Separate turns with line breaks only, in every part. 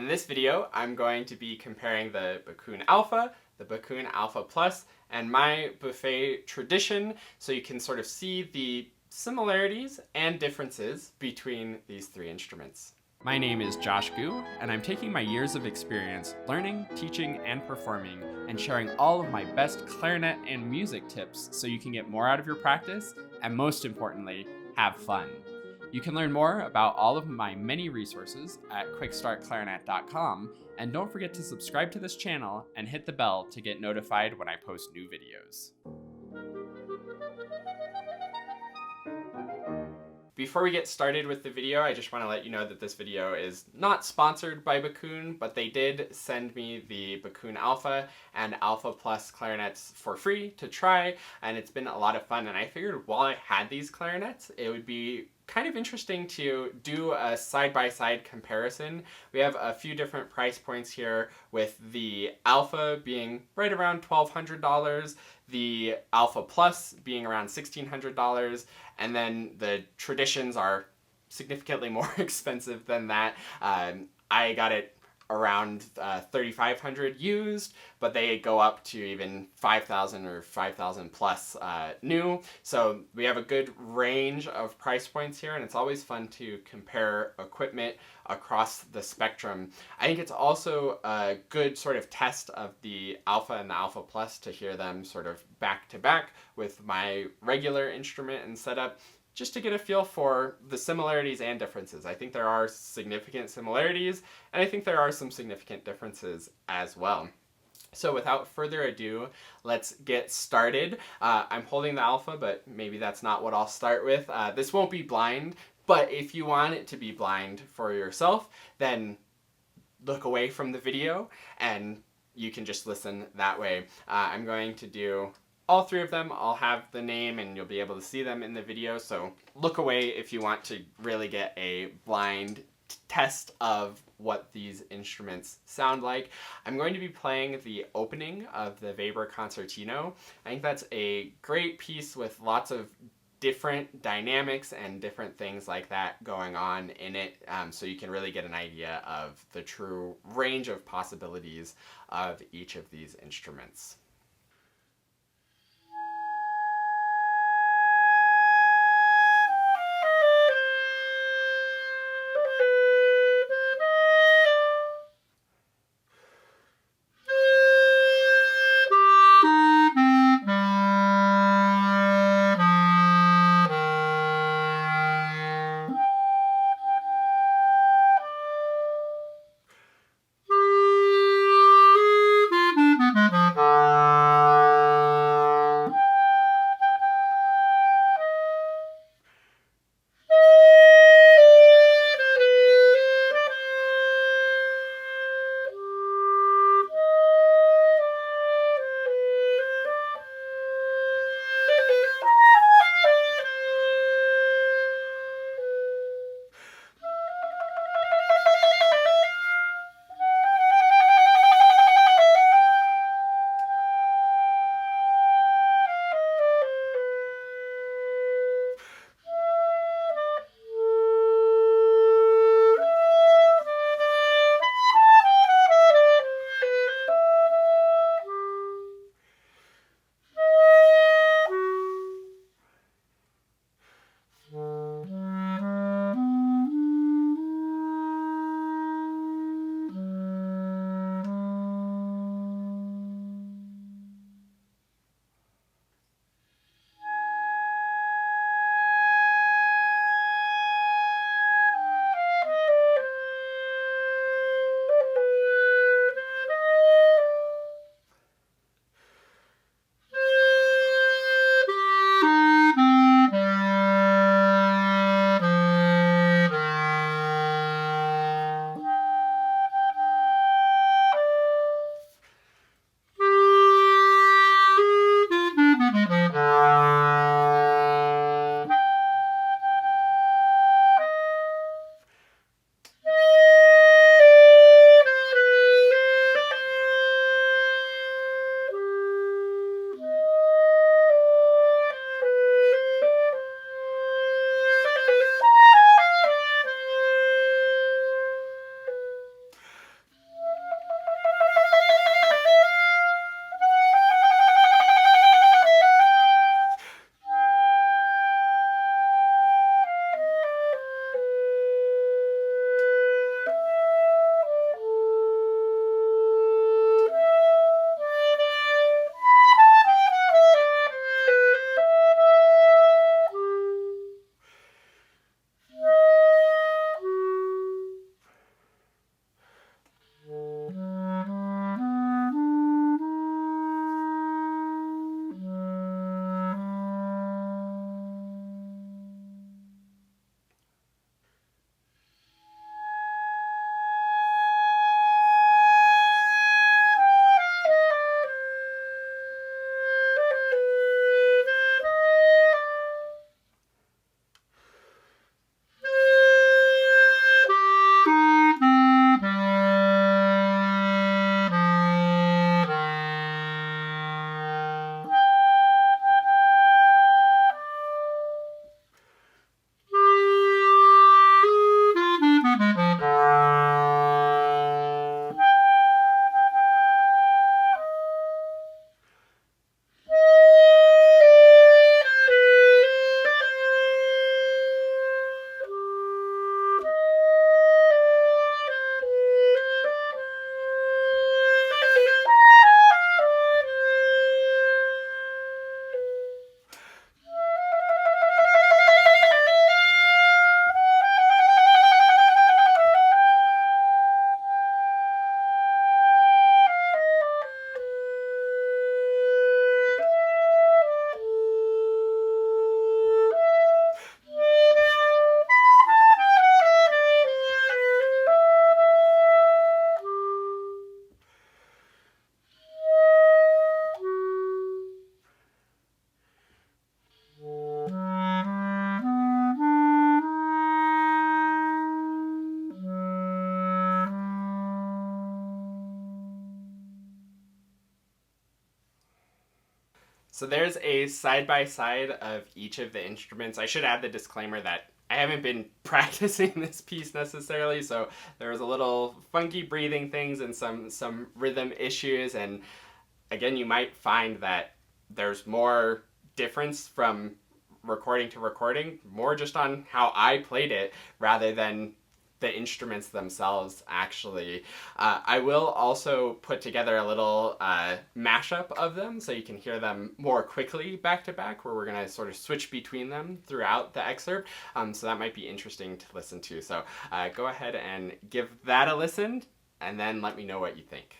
In this video, I'm going to be comparing the Backun Alpha, the Backun Alpha Plus, and my buffet tradition, so you can sort of see the similarities and differences between these three instruments. My name is Josh Gu, and I'm taking my years of experience learning, teaching, and performing, and sharing all of my best clarinet and music tips so you can get more out of your practice, and most importantly, have fun. You can learn more about all of my many resources at QuickStartClarinet.com, and don't forget to subscribe to this channel and hit the bell to get notified when I post new videos. Before we get started with the video, I just want to let you know that this video is not sponsored by Backun, but they did send me the Backun Alpha and Alpha Plus clarinets for free to try, and it's been a lot of fun. And I figured while I had these clarinets, it would be kind of interesting to do a side-by-side comparison. We have a few different price points here, with the Alpha being right around $1,200, the Alpha Plus being around $1,600, and then the traditions are significantly more expensive than that. I got it around $3,500 used, but they go up to even $5,000 or $5,000 plus new. So we have a good range of price points here, and it's always fun to compare equipment across the spectrum. I think it's also a good sort of test of the Alpha and the Alpha Plus to hear them sort of back to back with my regular instrument and setup, just to get a feel for the similarities and differences. I think there are significant similarities, and I think there are some significant differences as well. So without further ado, let's get started. I'm holding the Alpha, but maybe that's not what I'll start with. This won't be blind, but if you want it to be blind for yourself, then look away from the video and you can just listen that way. I'm going to do all three of them. I'll have the name and you'll be able to see them in the video, so look away if you want to really get a blind test of what these instruments sound like. I'm going to be playing the opening of the Weber Concertino. I think that's a great piece with lots of different dynamics and different things like that going on in it, so you can really get an idea of the true range of possibilities of each of these instruments. So there's a side-by-side of each of the instruments. I should add the disclaimer that I haven't been practicing this piece necessarily, so there was a little funky breathing things and some rhythm issues, and again, you might find that there's more difference from recording to recording, more just on how I played it rather than the instruments themselves, actually. I will also put together a little mashup of them so you can hear them more quickly back to back, where we're going to sort of switch between them throughout the excerpt. So that might be interesting to listen to. So go ahead and give that a listen, and then let me know what you think.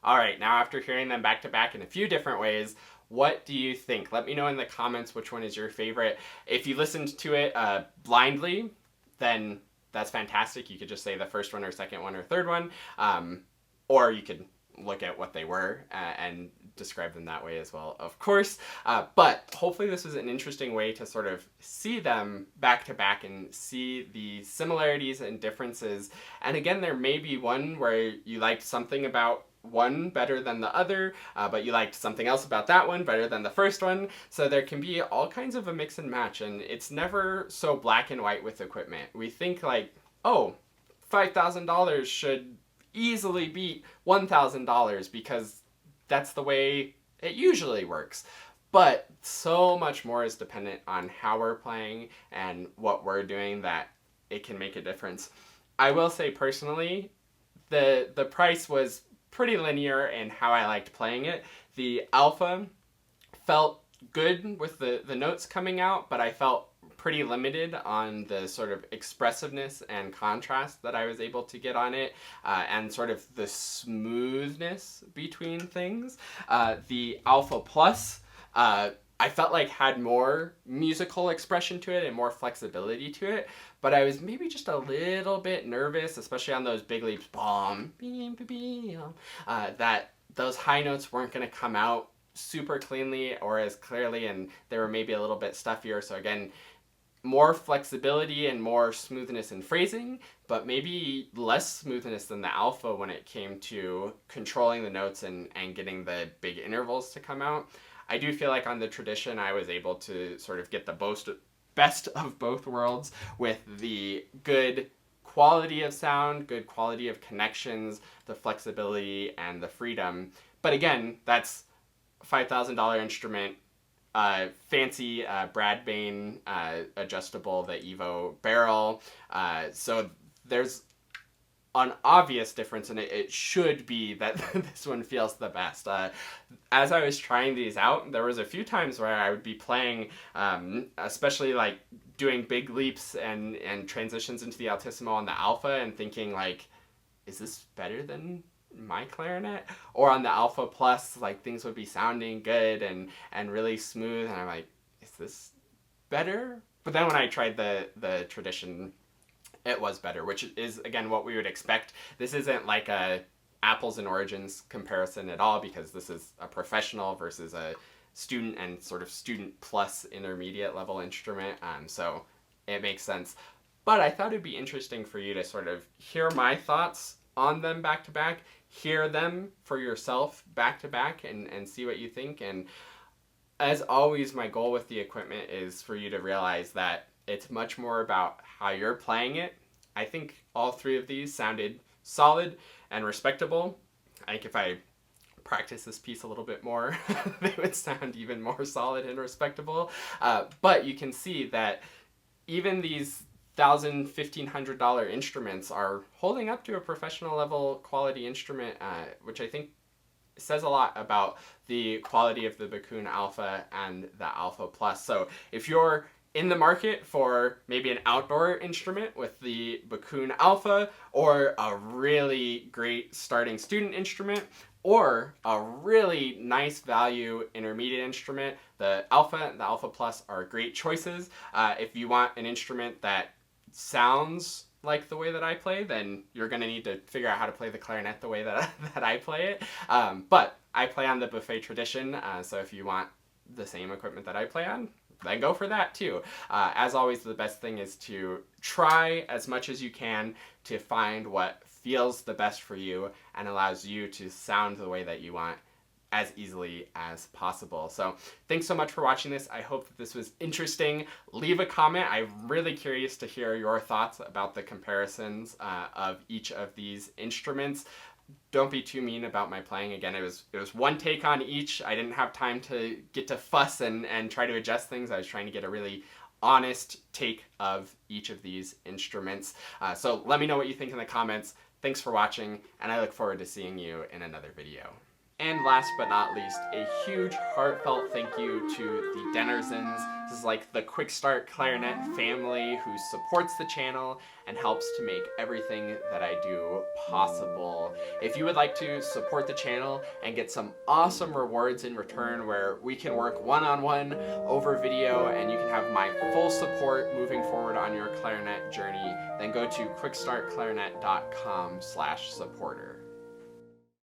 All right, now after hearing them back to back in a few different ways, what do you think? Let me know in the comments which one is your favorite. If you listened to it blindly, then that's fantastic. You could just say the first one or second one or third one, or you could look at what they were and describe them that way as well, of course. But hopefully this was an interesting way to sort of see them back to back and see the similarities and differences. And again, there may be one where you liked something about one better than the other, but you liked something else about that one better than the first one. So there can be all kinds of a mix and match, and it's never so black and white with equipment. We think like, oh, $5,000 should easily beat $1,000 because that's the way it usually works. But so much more is dependent on how we're playing and what we're doing that it can make a difference. I will say personally, the price was pretty linear in how I liked playing it. The Alpha felt good with the notes coming out, but I felt pretty limited on the sort of expressiveness and contrast that I was able to get on it, and sort of the smoothness between things. The Alpha Plus, I felt like had more musical expression to it and more flexibility to it, but I was maybe just a little bit nervous, especially on those big leaps, that those high notes weren't going to come out super cleanly or as clearly, and they were maybe a little bit stuffier. So again, more flexibility and more smoothness in phrasing, but maybe less smoothness than the Alpha when it came to controlling the notes and getting the big intervals to come out. I do feel like on the Tradition, I was able to sort of get the best of both worlds with the good quality of sound, good quality of connections, the flexibility, and the freedom. But again, that's a $5,000 instrument, fancy Brad Bain adjustable, the Evo barrel. So there's an obvious difference, and it should be that this one feels the best. As I was trying these out, there was a few times where I would be playing, especially like doing big leaps and transitions into the altissimo on the Alpha and thinking like, is this better than my clarinet? Or on the Alpha Plus, like things would be sounding good and really smooth, and I'm like, is this better? But then when I tried the Tradition, it was better, which is again what we would expect. This isn't like a apples and oranges comparison at all, because this is a professional versus a student and sort of student plus intermediate level instrument, so it makes sense. But I thought it'd be interesting for you to sort of hear my thoughts on them back to back, hear them for yourself back to back, and see what you think. And as always, my goal with the equipment is for you to realize that it's much more about how you're playing it. I think all three of these sounded solid and respectable. I think if I practice this piece a little bit more, they would sound even more solid and respectable. But you can see that even these $1,000, $1,500 instruments are holding up to a professional level quality instrument, which I think says a lot about the quality of the Backun Alpha and the Alpha Plus. So if you're in the market for maybe an outdoor instrument with the Backun Alpha, or a really great starting student instrument, or a really nice value intermediate instrument, the Alpha and the Alpha Plus are great choices. If you want an instrument that sounds like the way that I play, then you're going to need to figure out how to play the clarinet the way that I play it. But I play on the buffet tradition, so if you want the same equipment that I play on, then go for that too. As always, the best thing is to try as much as you can to find what feels the best for you and allows you to sound the way that you want as easily as possible. So thanks so much for watching this. I hope that this was interesting. Leave a comment. I'm really curious to hear your thoughts about the comparisons of each of these instruments. Don't be too mean about my playing. Again, it was one take on each. I didn't have time to get to fuss and try to adjust things. I was trying to get a really honest take of each of these instruments. So let me know what you think in the comments. Thanks for watching, and I look forward to seeing you in another video. And last but not least, a huge heartfelt thank you to the Dennersons. This is like the QuickStart Clarinet family who supports the channel and helps to make everything that I do possible. If you would like to support the channel and get some awesome rewards in return where we can work one-on-one over video and you can have my full support moving forward on your clarinet journey, then go to quickstartclarinet.com/supporter.